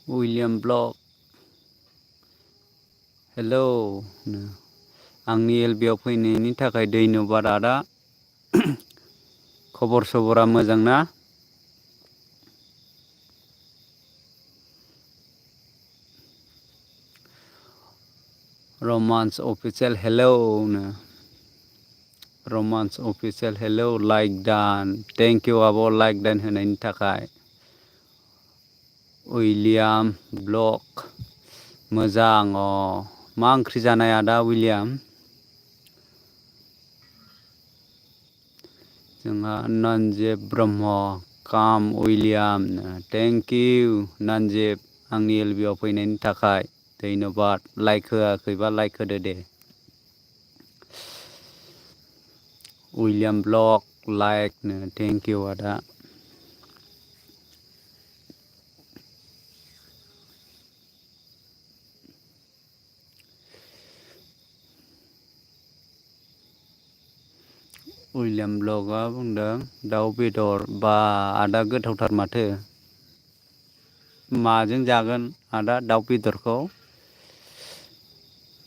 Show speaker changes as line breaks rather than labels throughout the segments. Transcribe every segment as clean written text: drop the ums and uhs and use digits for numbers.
William blog hello आंनि एलबिआव फैनायनि थाखाय धन्यबाद आदा। खबर सबरा मोजां ना? Romance official hello romance official hello like दान थेंक इउ आब' लाइक दान होनायनि थाखाय। उइलियाम ब्लग मोजां मा ओंख्रि जानाय आदा उइलियाम? जोंहा नानजेब ब्रह्म काम उइलियाम थेंक इउ नानजेब आंनि एलबिआव फैनायनि थाखाय धन्यबाद। लाइक होआखैबा लाइक होदो दे। William blog like thank you आदा। उइलियाम ब्लगआ बुंदों दाउ बेदर बा आदा गोथावथार माथो। माजों जागोन आदा दाउ बेदरखौ?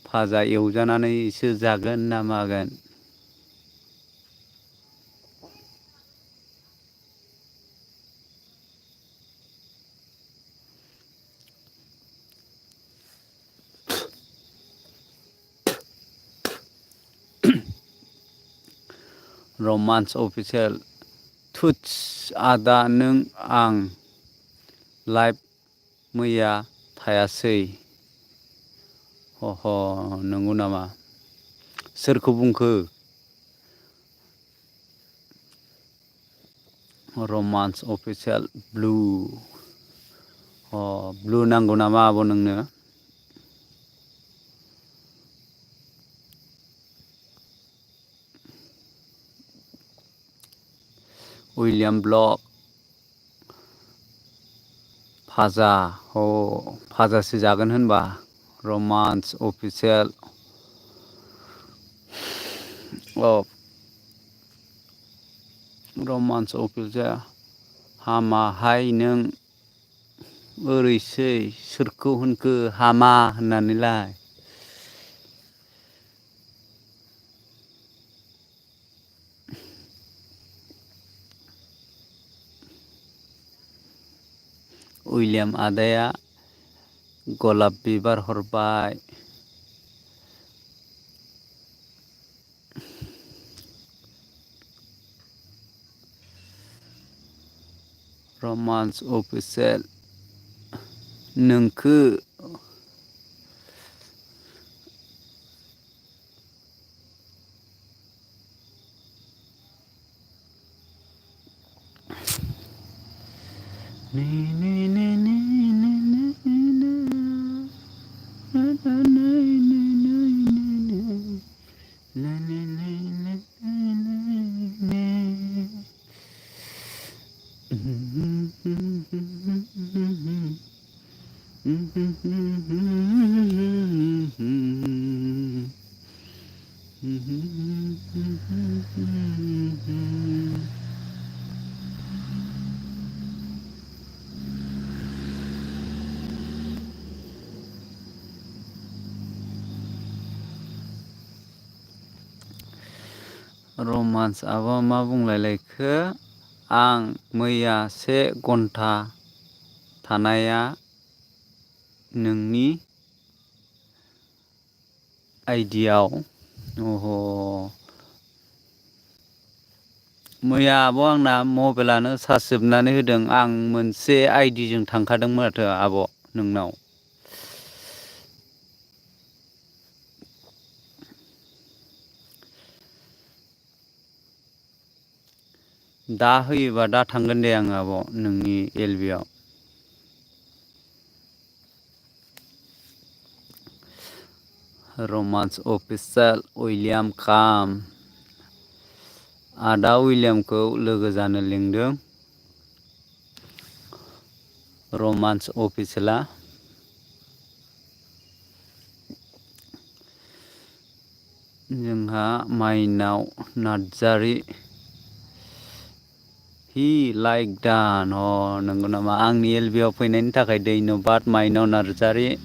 भाजा एवजानानैसो जागोन ना मागोन? रमान्स अफिसियेल थुत्स आदा नों आं लाइभ मैया थायासै। ह नंगौ नामा? सोरखौ बुंखो? रमान्स अफिसियेल ब्लु ब्लु नांगौ नामा आब' नोंनो? उइलियाम ब्लग भाजा भाजासो जागोन होनबा रमान्स अफिसियेल रमान्स अफिसियेल हामाहाय नों ओरैसै सोरखौ होनखो हामा होननानैलाय? उइलियाम आदाया गलाप बिबार हरबाय। रमान्स अफिसियेल नोंखो रमान्स आबा मा बुंलायलायखो आं मैया 1 घन्टा थानाया नोंनि आइडियाव मैया आब' आंना मबाइलानो चार्ज जोबनानै होदों आं मोनसे आइडिजों थांखादोंमोन माथो आब' नोंनाव। दा होयोबा दा थांगोन दे आं आब' नोंनि एलबिआव। रमान्स अफिसियेल उइलियाम काम आदा उइलियामखौ लोगो जानो लिंदों रमान्स अफिसियेला। जोंहा माइनाव नार्जारि हि लाइक डान नंगौ नामा आंनि एलबि आव फैनायनि थाखाय धन्यबाद माइनाव नार्जारि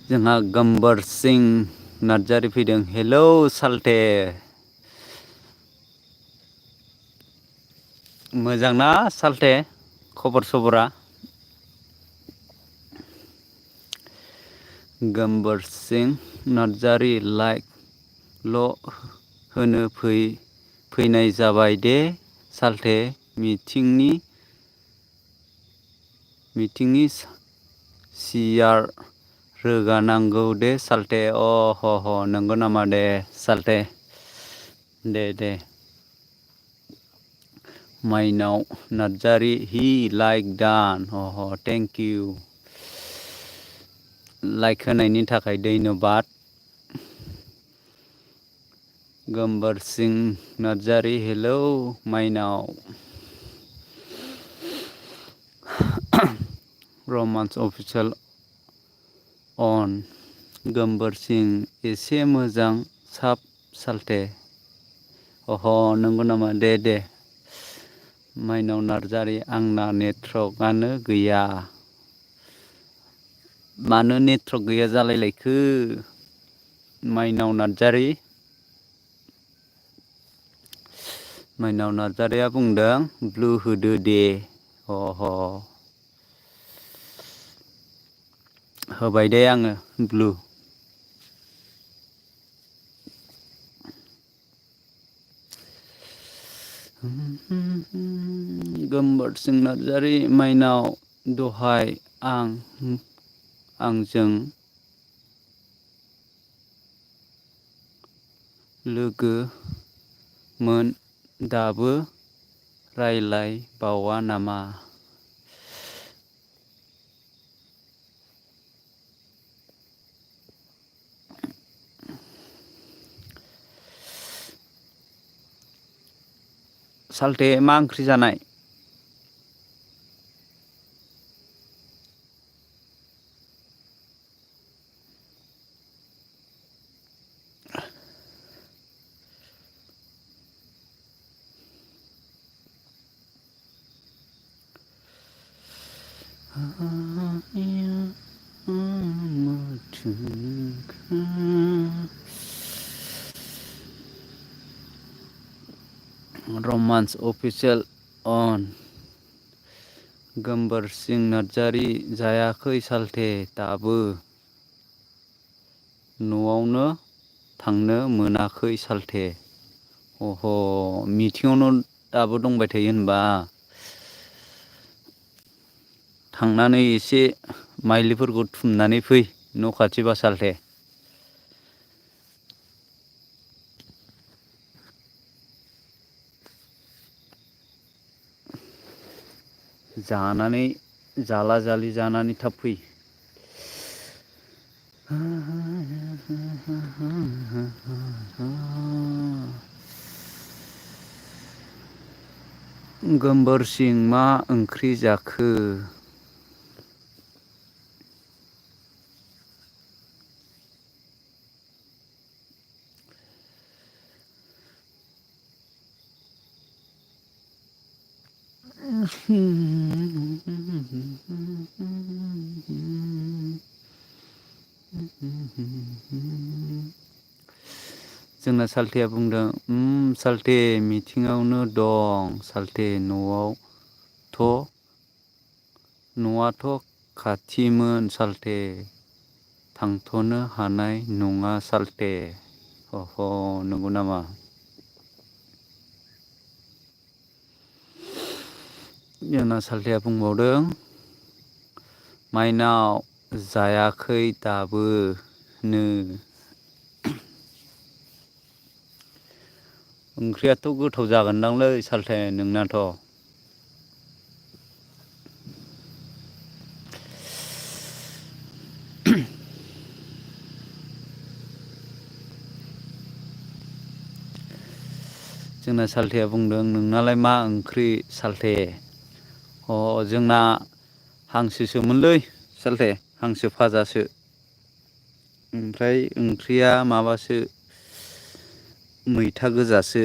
जोंहा गम्बर सिं नार्जारि फैदों हेलौ साल्थे मोजांना साल्थे खबर सबरा गम्बर सिं नार्जारि लाइक ल' होनो फैनाय जाबाय दे साल्थे मिटिंनि सियार रोगानांगौ दे साल्थे ह नंगौ नामा दे साल्थे दे माइनाव नार्जारि हि लाइक डान थेंक इउ लाइक होनायनि थाखाय धन्यबाद Gambar Singh Narzary hello Mainao romance official अन गम्बर सिं एसे मोजां साब साल्थे नंगौ नामा दे माइनाव नार्जारि आंना नेटवर्कआनो गैया मानो नेटवर्क गैया जालायलायखो माइनाव नार्जारिया बुंदों ब्लु होदो दे होबाय दे आङो ब्लु गम्बर सिं नार्जारि माइनाव दहाय आंजों लोगो मोन दाबो रायलायबावा नामा साल्थे मा ओंख्रि जानाय रमान्स अफिसियेल अन गम्बर सिं नार्जारि जायाखै साल्थे दाबो न'आवनो थांनो मोनाखै साल्थे मिटिङावनो दाबो दंबाय थायो होनबा थांनानै एसे माइलिफोरखौ थुमनानै फै न' खाथिबा साल्थे जानानै जाला जालि जानानै थाब फै गम्बर सिं मा ओंख्रि जाखो जोंना साल्थेया बुंदों साल्थे मिटिङावनो दं साल्थे न'आथ' खाथिमोन साल्थे थांथ'नो हानाय नङा साल्थे नंगौ नामा जोंना साल्थेया बुंबावदों माइनाव जायाखै दाबो नो ओंख्रियाथ' गोथाव जागोनदांलै साल्थे नोंनाथ' जोंना साल्थेया बुंदों नोंनालाय मा ओंख्रि साल्थे जोंना हांसोसोमोनलै साल्थे हांसो फाजासो ओमफ्राय ओंख्रिया माबासो मैथा गोजासो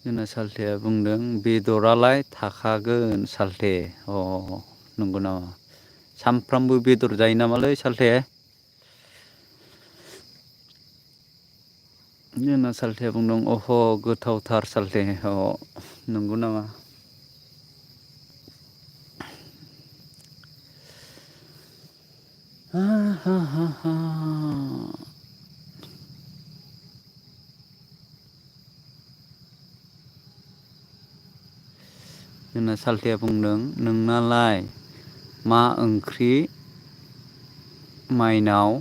जोंना सालथेया बुंदों बेदरालाय थाखागोन सालथे। अ नंगौ नामा? सामफ्रामबो बेदर जायो नामालै सालथे? जोंना सालथेया बुंदों अह गोथावथार सालथे। अ नंगौ नामा? हा हा हा हा। जोंना सालथेया बुंदों नोंनालाय मा ओंख्रि माइनाव?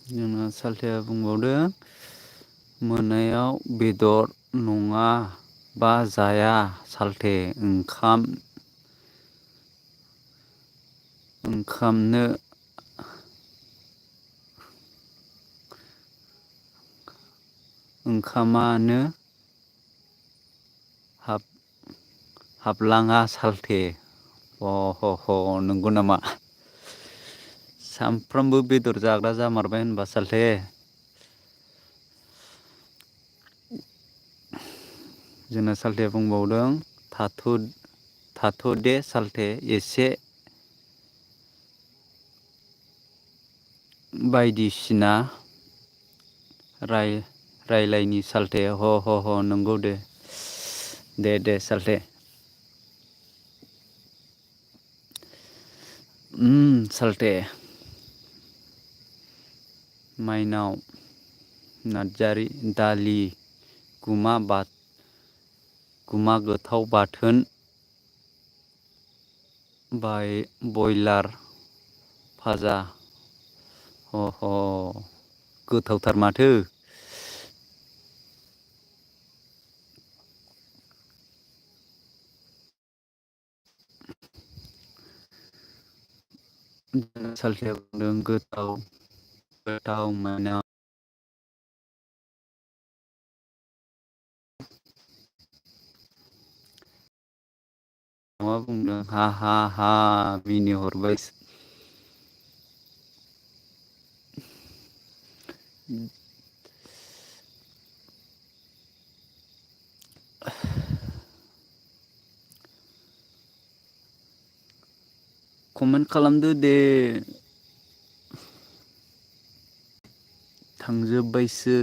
जोंना सालथेया बुंबावदों मोनायाव बेदर नङा बा जाया सालथे ओंखामनो ओंखामानो हाबलाङा सालथे। अ ह ह नंगौ नामा? सामफ्रामबो बेदर जाग्रा जामारबाय होनबा सालथे। जोंना सालथेया बुंबावदों थाथ' दे सालथे एसे बायदिसिना रायलायनि सालथे। ह ह ह नंगौ दे। दे सालथे। सालथे। माइनाव नार्जारि दालि गुमा गोथाव बाथोन बयलार भाजा। अ ह गोथावथार माथो। सालथेया बुंदों गोथाव माइनाव। मा बुंदों हा हा हा मिनिहरबाय। कमेन्ट खालामदो दे। थांजोब्बायसो।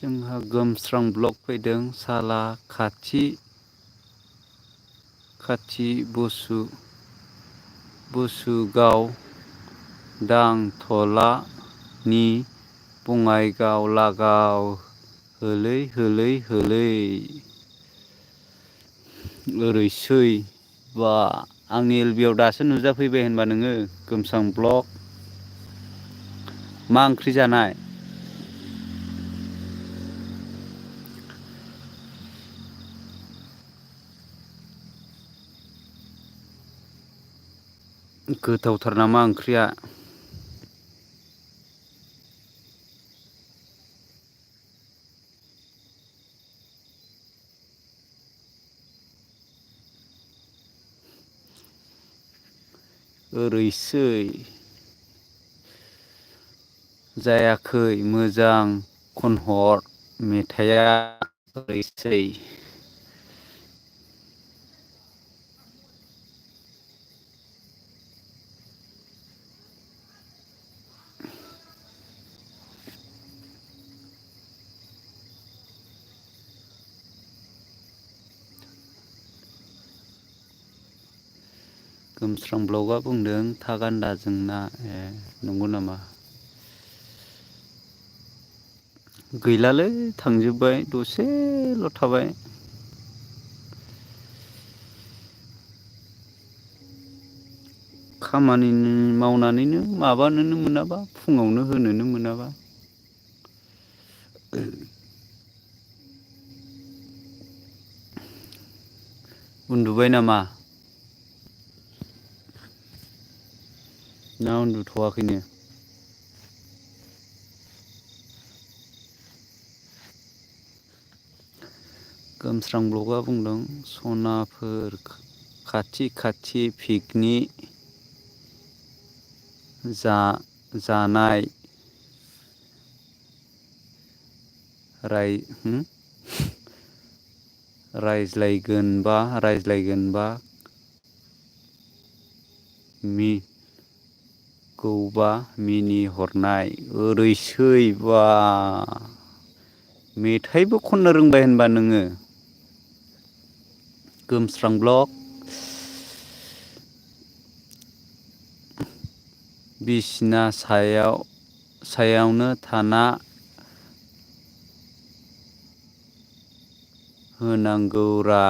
जोंहा गोमस्रां ब्लक फैदों साला खाथि बुसुगाव दांथलानि बङाइगाव लागाव होलै ओरैसै बा आंनि एलबियाव दासो नुजाफैबाय होनबा नोङो गोमस्रां ब्लक। मा ओंख्रि जानाय? गोथावथार नामा ओंख्रिया? ओरैसै जायाखै मोजां खनहर मेथाइया ओरैसै। गोमस्रां ब्लकआ बुंदों थागान्दा जोंना। ए नंगौ नामा? गैलालै थांजोब्बाय दसेल' थाबाय। खामानि मावनानैनो माबानोनो मोनाबा फुङावनो होनोनो मोनाबा। उन्दुबाय नामा? ना उन्दुथ'वाखैनो? गोमस्रां ब्लकआ बुंदों सनाफोर खाथि पिकनिक जानाय रायज्लायगोनबा गौबा मिनिहरनाय ओरैसै बा मेथाइबो खननो रोंबाय होनबा नोङो गोमस्रां ब्लक। बिसिना सायावनो थाना होनांगौरा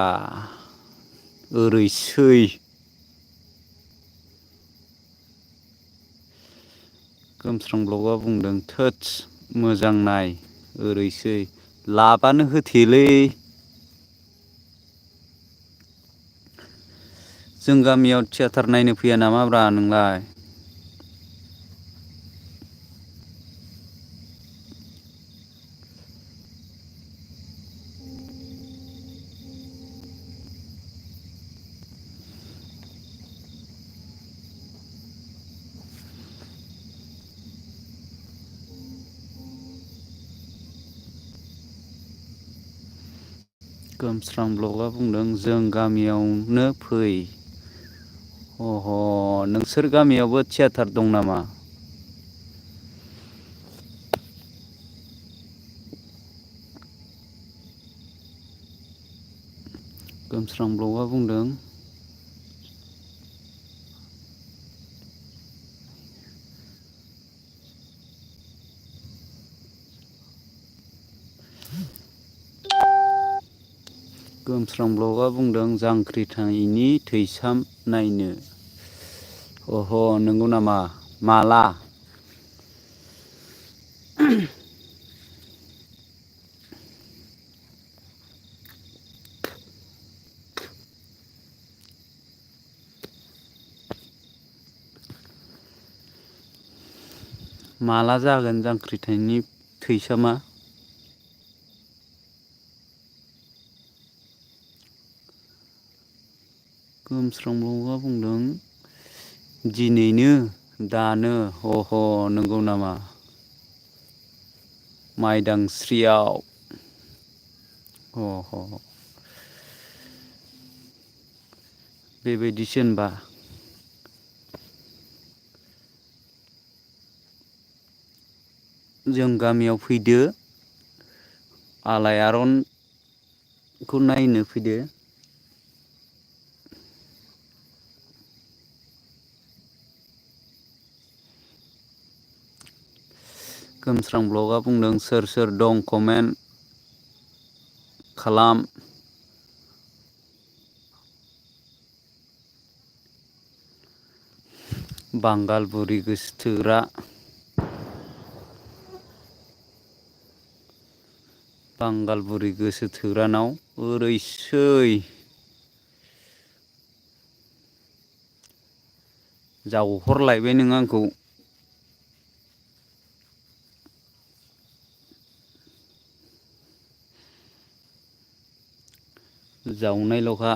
ओरैसै। गोमस्रां ब्लकआ बुंदों थोदस मोजां नाय ओरैसै लाबानो होथेयोलै। जों गामियाव थियाटार नायनो फैया नामाब्रा नोंलाय? गोमस्रां ब्लकआ बुंदों जों गामियावनो फै। नोंसोर गामियावबो थियाटार दं नामा? गोमस्रां ब्लकआ बुंदों जांख्रिथायनि थैसाम नायनो। नंगौ नामा? माला? माला जागोन जांख्रिथायनि थैसामा? गोमस्रां ब्लकआ बुंदों दिनैनो दानो। नंगौ नामा? माइदांस्रियाव। बेबायदिसो होनबा? जों गामियाव फैदो आलायारनखौ नायनो फैदो। गोमस्रां ब्लगआ बुंदों सोर सोर दं कमेन्ट खालाम। बांगाल बुरि गोसो थोग्रा। बांगाल बुरि गोसो थोग्रानाव ओरैसै जावहरलायबाय नों आंखौ। जावनायल'खा।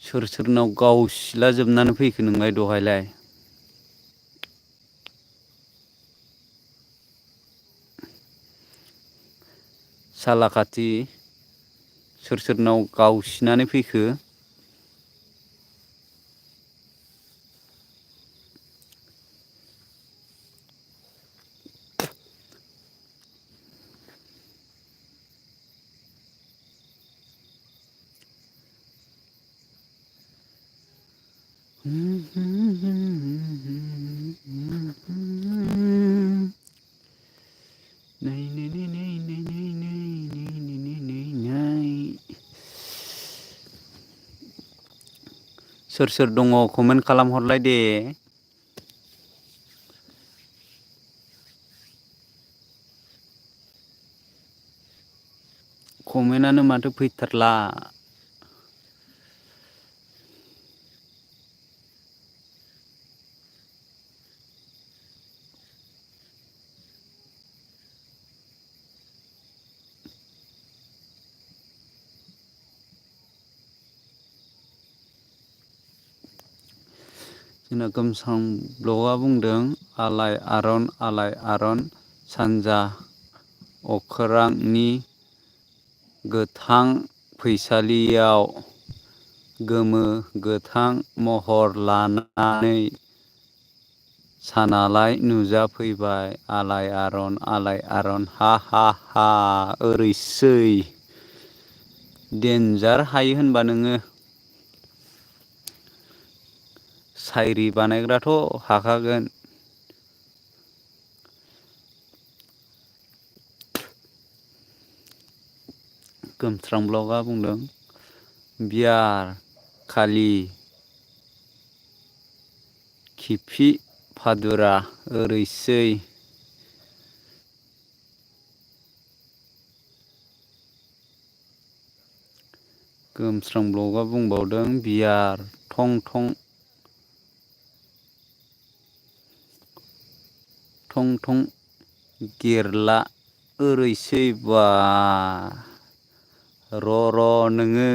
सोर सोरनाव गावसिला जोबनानै फैखो नोंलाय दहायलाय? सालाखाथि सोर सोरनाव गावसिनानै फैखो? सोर सोर दङ कमेन्ट खालामहरलाय दे। कमेन्टआनो माथो फैथारला। जोंना गोमसां ब्लगआ बुंदों आलायारन सानजा अखोरांनि गोथां फैसालियाव गोमो गोथां महर लानानै सानालाय नुजाफैबाय आलायारन हा हा हा ओरैसै देन्जार हायो होनबा नोङो। सायरि बानायग्राथ' हाखागोन। गोमस्रां ब्लगआ बुंदों बियार खालि खिफि फादुरा ओरैसै गोमस्रां ब्लगआ बुंबावदों बियार थं थं थं थं गेरला ओरैसै बा र' नोङो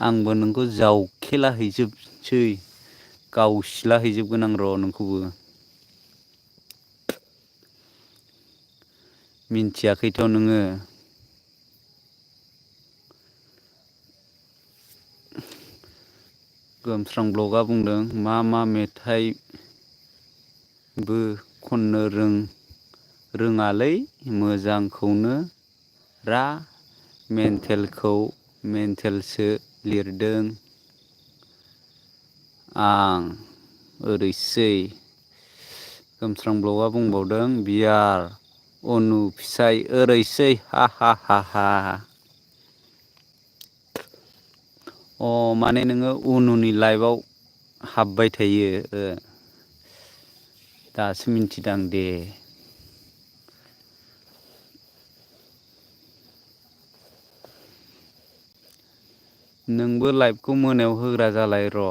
आंबो नोंखौ जावखेला हैजोबसै गावसिला हैजोबगोन आं र' नोंखौबो। मिन्थियाखैथ' नोङो। गोमस्रां ब्लगआ बुंदों मा मेथाइबो खननो रोङालै मोजांखौनो रा मेन्टेलखौ मेन्टेलसो लिरदों आं ओरैसै गोमस्रां ब्लगआ बुंबावदों बियार अनु फिसाय ओरैसै हा हा हा हा अ माने नोङो उनुनि लाइभआव हाबबाय थायो दासो मिन्थिदां दे। नोंबो लाइभखौ मोनायाव होग्रा जालाय र'।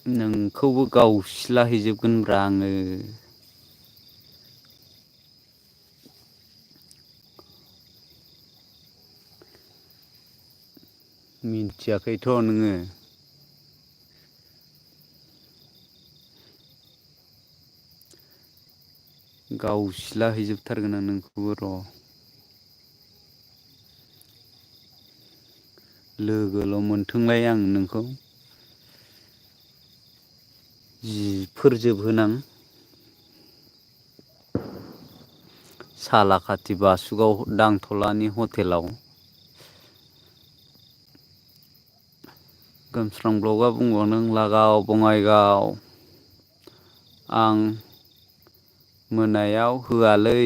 नोंखौबो गावसिला हैजोबगोनब्रा आङो। मिन्थियाखैथ' नोङो। गावसिला हैजोबथारगोन आं नोंखौबो र'। लोगोल' मोनथोंलाय आं नोंखौ जि फोरजोबहोनां सालाकाथि बासुगाव दांथलानि हटेलाव। गोमस्रां ब्लगआ बुंबावदों लागाव बङाइगाव आं मोनायाव होआलै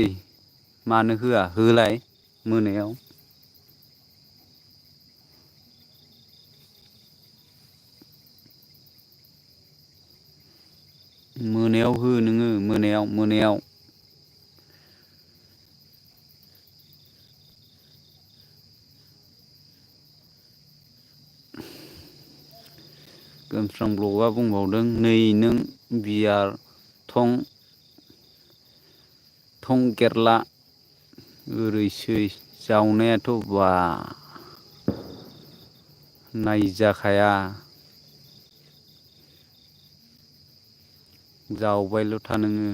मानो होआ होलाय मोनायाव मोनायाव हो नोङो मोनायाव गोमस्रां ब्लगआ बुंबावदों नै नों बियार थं गेरला ओरैसै जावनायाथ' बा नायजाखाया जावबायल' था नोङो।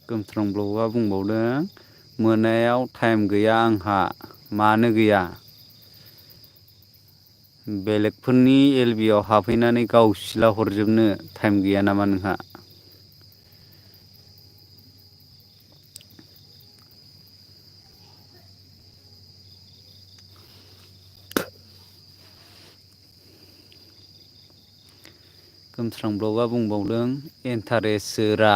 गोमस्रां ब्लगआ बुंबावदों मोनायाव टाइम गैया आंहा मानो गैया बेलेगफोरनि एलबियाव हाबहैनानै गाव सिला हरजोबनो टाइम गैया नामा नोंहा? गोमस्रां ब्लगआ बुंबावदों इन्टारेस्टरा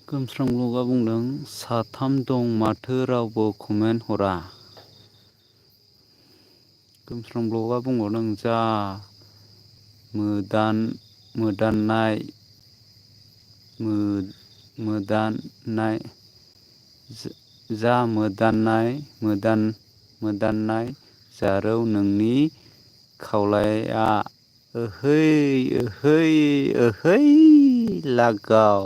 गोमस्रां ब्लगआ बुंदों साथाम दं माथो रावबो कमेन्ट हरा। गोमस्रां ब्लगआ बुंबावदों जा मोदाननाय जारौ नोंनि खावलाया ओहै लागाव।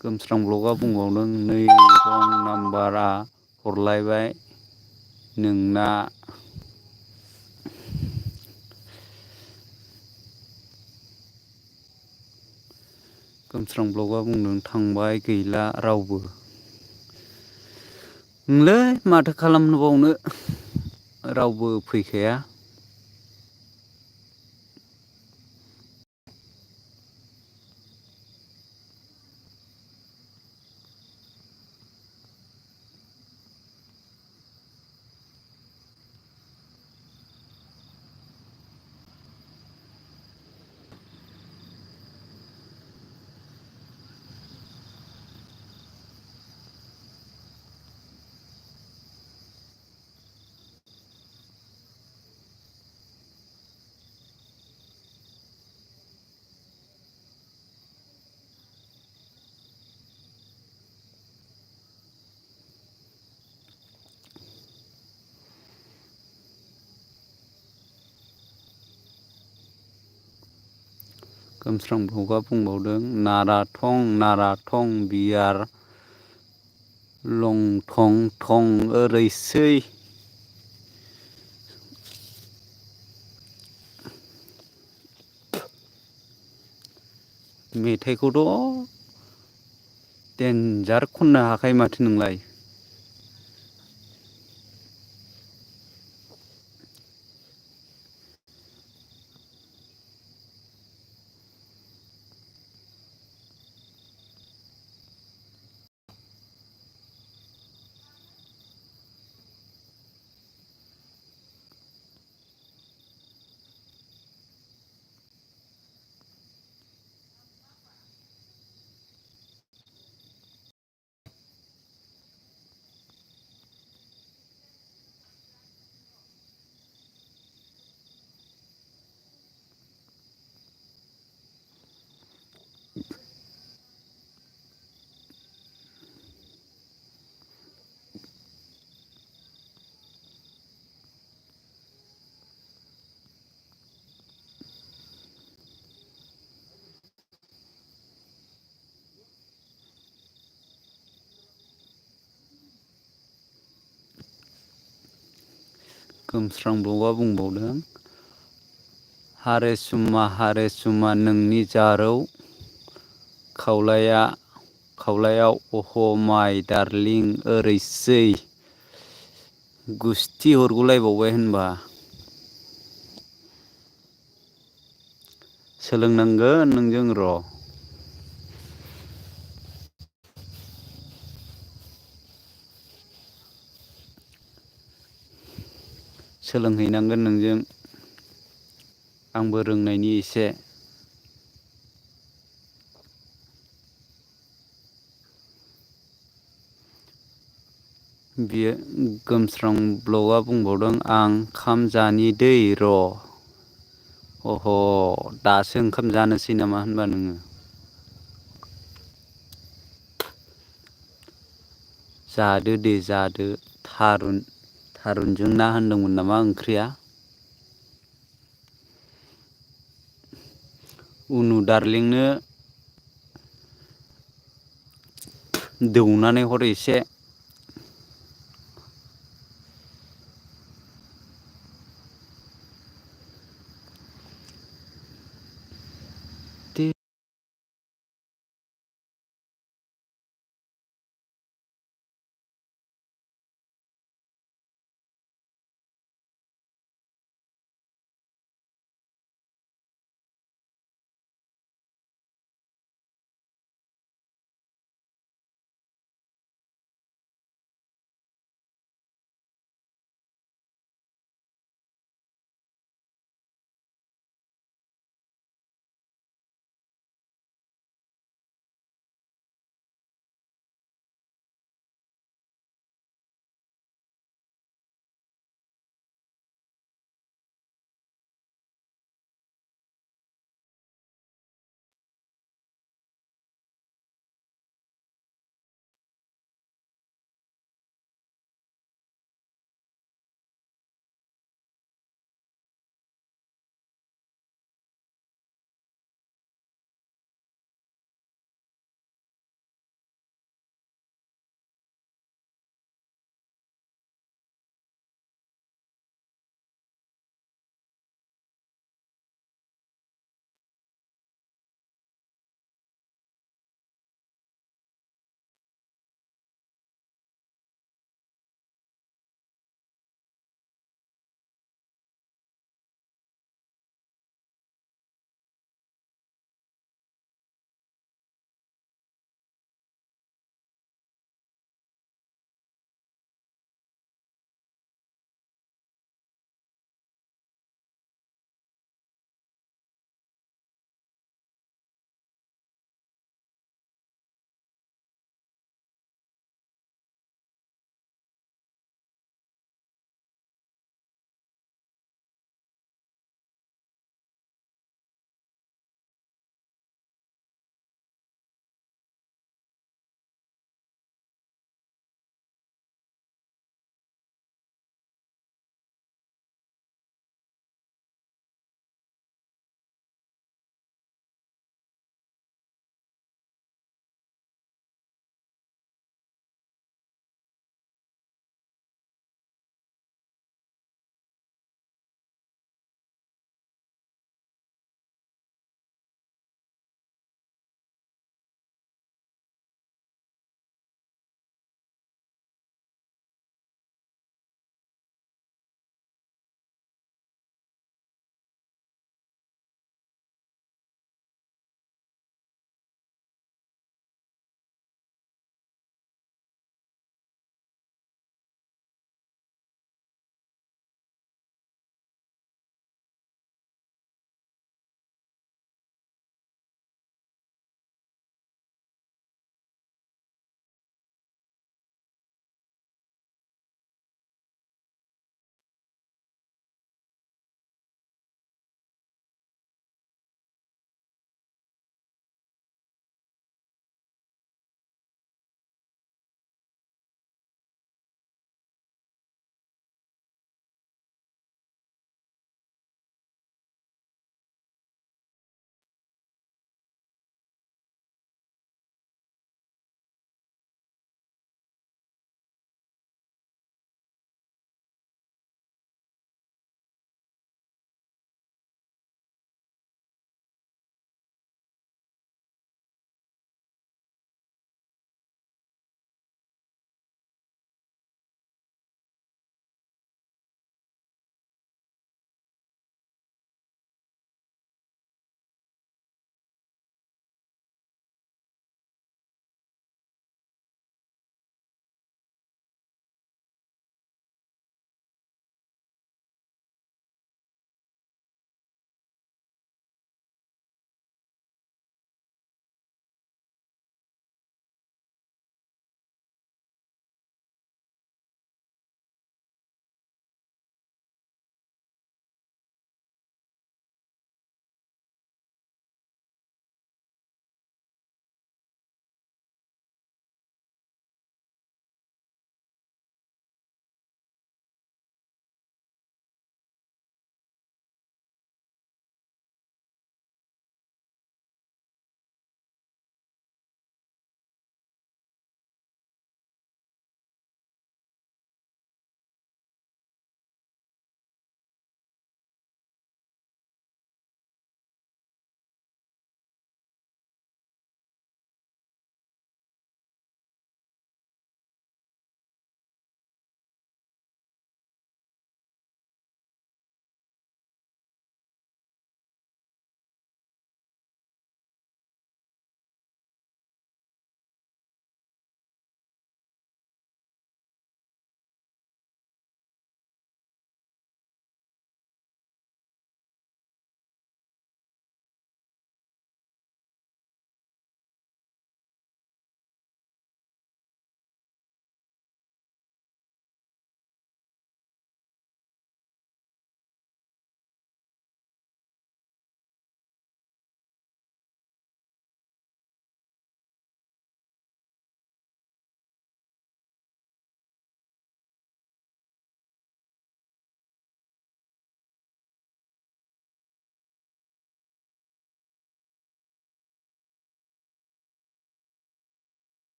गोमस्रां ब्लगआ बुंबावदों नै रं नाम्बारा हरलायबाय नोंना। गोमस्रां ब्लगआ बुंदों थांबाय गैला रावबो। ओंलै माथो खालामबावनो रावबो फैखाया। गोमस्रां ब्लगआ बुंबावदों नाराथं बियार लं थं थं ओरैसै। मेथाइखौथ' देन्जार खननो हाखायो माथो नोंलाय। गोमस्रां ब्लगआ बुंबावदों हारे सुमा नोंनि जारौ खावलायाव अह माय डार्लिं ओरैसै। गुस्थि हरगुलायबावबाय होनबा। सोलोंनांगोन नोंजों र'। सोलोंहैनांगोन नोंजों आंबो रोंनायनि एसे। बियो गोमस्रां ब्लगआ बुंबावदों आं खाम जानि दै र'। अह दासो ओंखाम जानोसै नामा होनबा नोङो? जादो दे जादो थारुनजों ना होनदोंमोन नामा ओंख्रिया? उनु दार्लिंनो दौनानै हर एसे।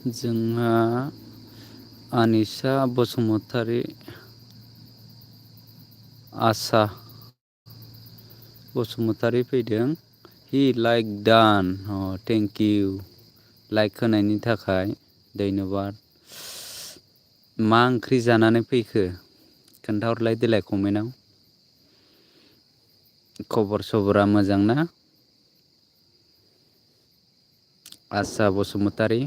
जोंहा आनिसा बसुमतारी, आसा बसुमतारी फैदों। हि लाइक डान। थेंक इउ लाइक होनायनि थाखाय धन्यबाद। मा ओंख्रि जानानै फैखो खोन्थाहरलाय देलाय कमेन्टआव। खबर सबरा मोजां ना? आसा बसुमतारी।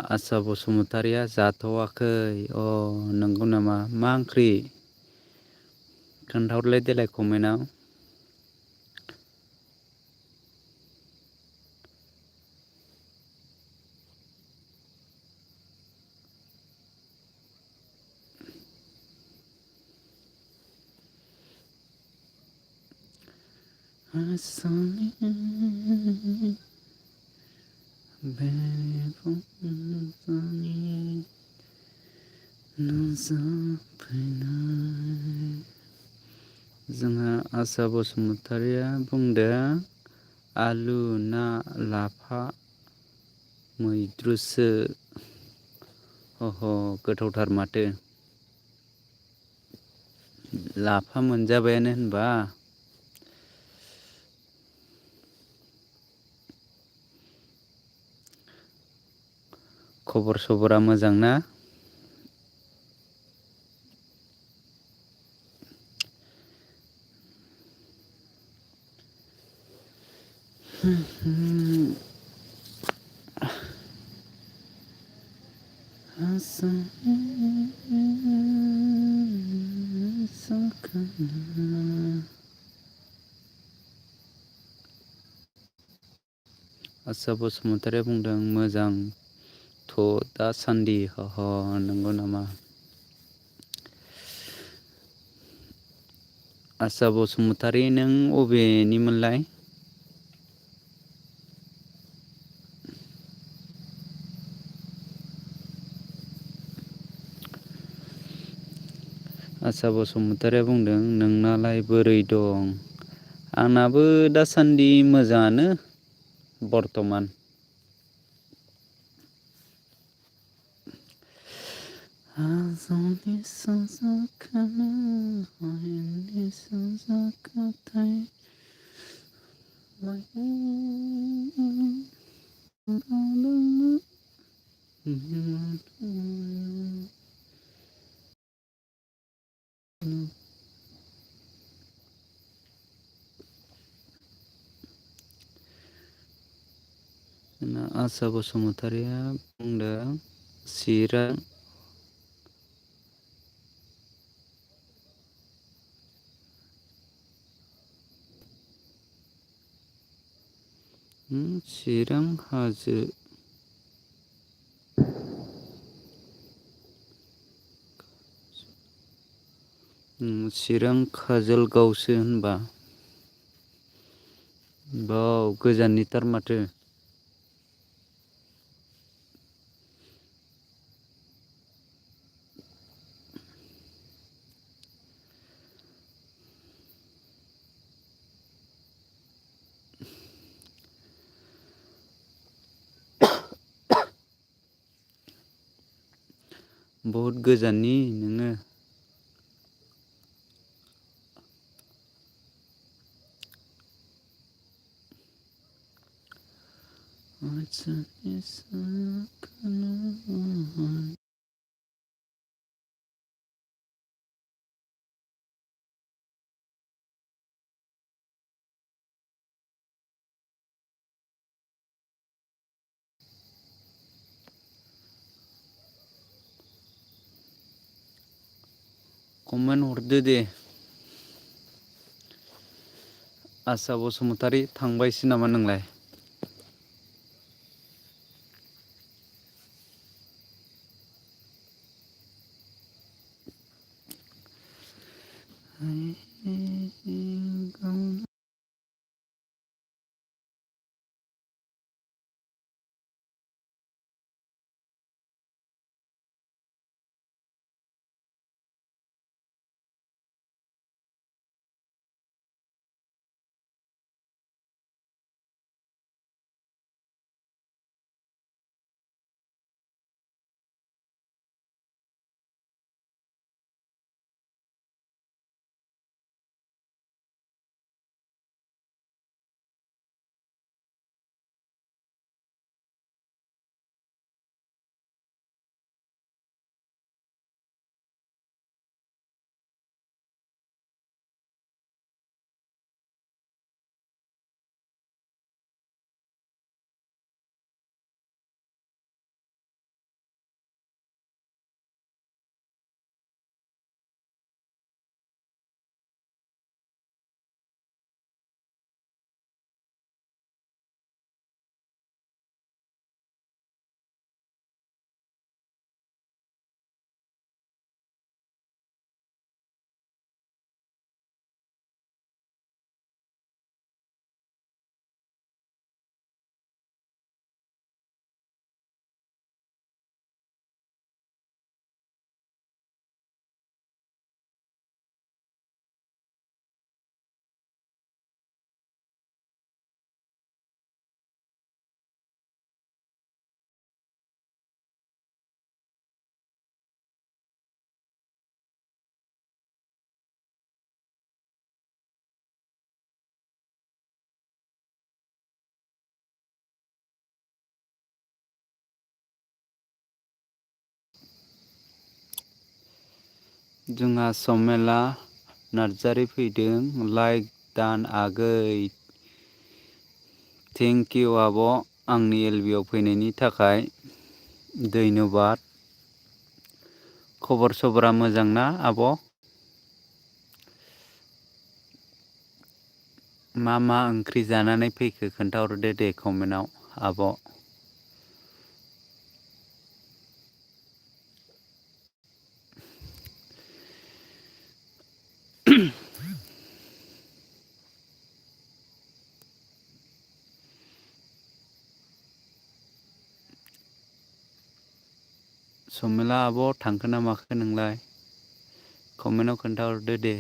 आसा बसुमतारिया जाथ'वाखै। नंगौ नामा? मा ओंख्रि खोन्थाहरलाय देलाय कमेन्टआव। जोंहा आसा बसुमतारिया बुंदों आलु ना लाफा मैद्रुसो। गोथावथार माथो। लाफा मोनजाबायानो होनबा। खबर सबरा मोजां ना? आसा बसुमतारिया बुंदों मोजांथ' दासान्दि। नंगौ नामा? आसा बसुमतारी नों अबेनिमोनलाय? आसा बसुमतारिया बुंदों नोंनालाय बोरै दं? आंनाबो दासान्दि मोजाङानो बर्थमान। आसा बसुमतारिया बुंदों चिरां चिरां हाजो। चिरां काजलगावसो होनबा। बाव गोजाननिथार माथो। बहुद गोजाननि नोङो। कमेन्ट हरदो दे। आसा बसुमतारी थांबायसो नामा नोंलाय? जोंहा समेला नार्जारि फैदों लाइक दान आगै। थेंक इउ आब' आंनि एलबिआव फैनायनि थाखाय धन्यबाद। खबर सबरा मोजां ना आब'? मा ओंख्रि जानानै फैखो खोन्थाहरदो दे कमेन्टआव आब'। समेला आब' थांखो ना माखो नोंलाय? कमेन्टआव खोन्थाहरदो दे।